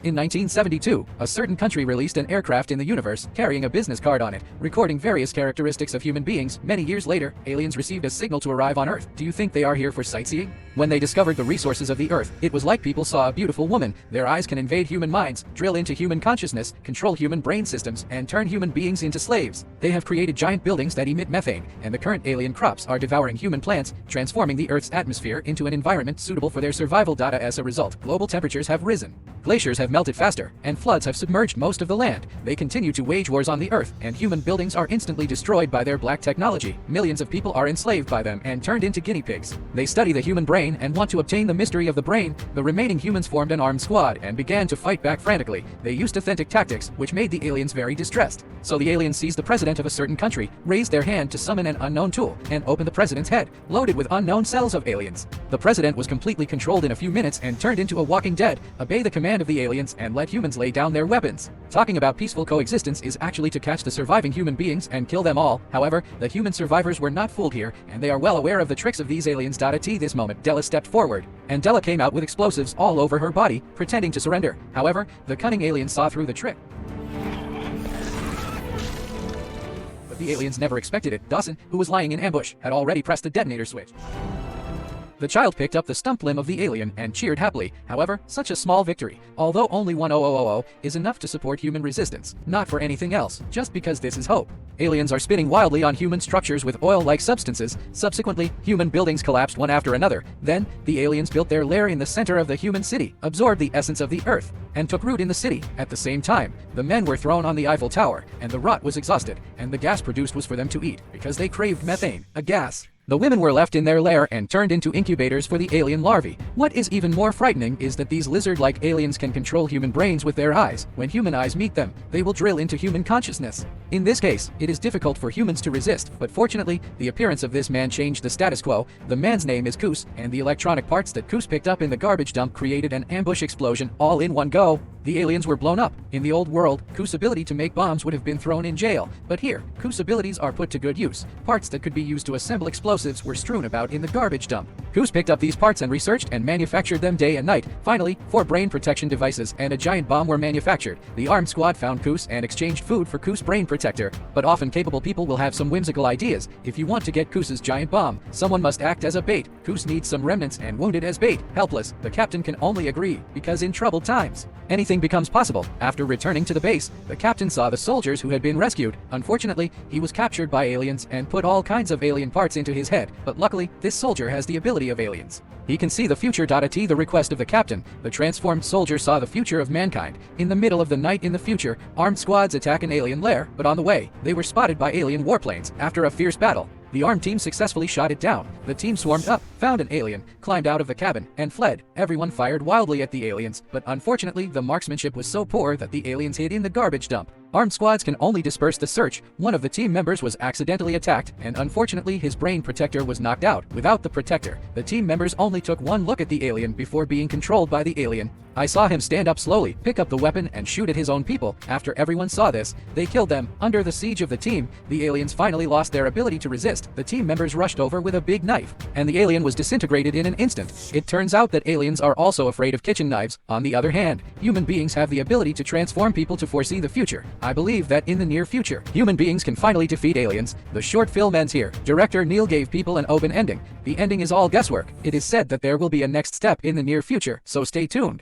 In 1972, a certain country released an aircraft in the universe carrying a business card on it, recording various characteristics of human beings. Many years later, aliens received a signal to arrive on Earth. Do you think they are here for sightseeing? When they discovered the resources of the Earth, it was like people saw a beautiful woman. Their eyes can invade human minds, drill into human consciousness, control human brain systems, and turn human beings into slaves. They have created giant buildings that emit methane, and the current alien crops are devouring human plants, transforming the Earth's atmosphere into an environment suitable for their survival. As a result, global temperatures have risen. Glaciers have melted faster, and floods have submerged most of the land. They continue to wage wars on the Earth, and human buildings are instantly destroyed by their black technology. Millions of people are enslaved by them and turned into guinea pigs. They study the human brain and want to obtain the mystery of the brain. The remaining humans formed an armed squad and began to fight back frantically. They used authentic tactics, which made the aliens very distressed. So the aliens seized the president of a certain country, raised their hand to summon an unknown tool, and opened the president's head, loaded with unknown cells of aliens. The president was completely controlled in a few minutes and turned into a walking dead. Obey the command of the aliens and let humans lay down their weapons. Talking about peaceful coexistence is actually to catch the surviving human beings and kill them all. However, the human survivors were not fooled here, and they are well aware of the tricks of these aliens. At this moment, Della stepped forward, and Della came out with explosives all over her body, pretending to surrender. However, the cunning aliens saw through the trick. But the aliens never expected it. Dawson, who was lying in ambush, had already pressed the detonator switch. The child picked up the stump limb of the alien and cheered happily. However, such a small victory, although only 1,000, is enough to support human resistance, not for anything else, just because this is hope. Aliens are spinning wildly on human structures with oil-like substances. Subsequently, human buildings collapsed one after another. Then, the aliens built their lair in the center of the human city, absorbed the essence of the Earth, and took root in the city. At the same time, the men were thrown on the Eiffel Tower, and the rot was exhausted, and the gas produced was for them to eat, because they craved methane, a gas. The women were left in their lair and turned into incubators for the alien larvae. What is even more frightening is that these lizard-like aliens can control human brains with their eyes. When human eyes meet them, they will drill into human consciousness. In this case, it is difficult for humans to resist, but fortunately, the appearance of this man changed the status quo. The man's name is Koos, and the electronic parts that Koos picked up in the garbage dump created an ambush explosion all in one go. The aliens were blown up. In the old world, Koos' ability to make bombs would have been thrown in jail, but here, Koos' abilities are put to good use. Parts that could be used to assemble explosives were strewn about in the garbage dump. Koos picked up these parts and researched and manufactured them day and night. Finally, 4 brain protection devices and a giant bomb were manufactured. The armed squad found Koos and exchanged food for Koos' brain protector. But often capable people will have some whimsical ideas. If you want to get Koos' giant bomb, someone must act as a bait. Koos needs some remnants and wounded as bait. Helpless, the captain can only agree, because in troubled times, anything becomes possible. After returning to the base, the captain saw the soldiers who had been rescued. Unfortunately, he was captured by aliens and put all kinds of alien parts into his head, but luckily, this soldier has the ability of aliens. He can see the future. At the request of the captain, the transformed soldier saw the future of mankind. In the middle of the night in the future, armed squads attack an alien lair, but on the way, they were spotted by alien warplanes. After a fierce battle, the armed team successfully shot it down. The team swarmed up, found an alien, climbed out of the cabin, and fled. Everyone fired wildly at the aliens, but unfortunately the marksmanship was so poor that the aliens hid in the garbage dump. Armed squads can only disperse the search. One of the team members was accidentally attacked, and unfortunately his brain protector was knocked out. Without the protector, the team members only took one look at the alien before being controlled by the alien. I saw him stand up slowly, pick up the weapon, and shoot at his own people. After everyone saw this, they killed them. Under the siege of the team, the aliens finally lost their ability to resist. The team members rushed over with a big knife, and the alien was disintegrated in an instant. It turns out that aliens are also afraid of kitchen knives. On the other hand, human beings have the ability to transform people to foresee the future. I believe that in the near future, human beings can finally defeat aliens. The short film ends here. Director Neill gave people an open ending. The ending is all guesswork. It is said that there will be a next step in the near future, so stay tuned.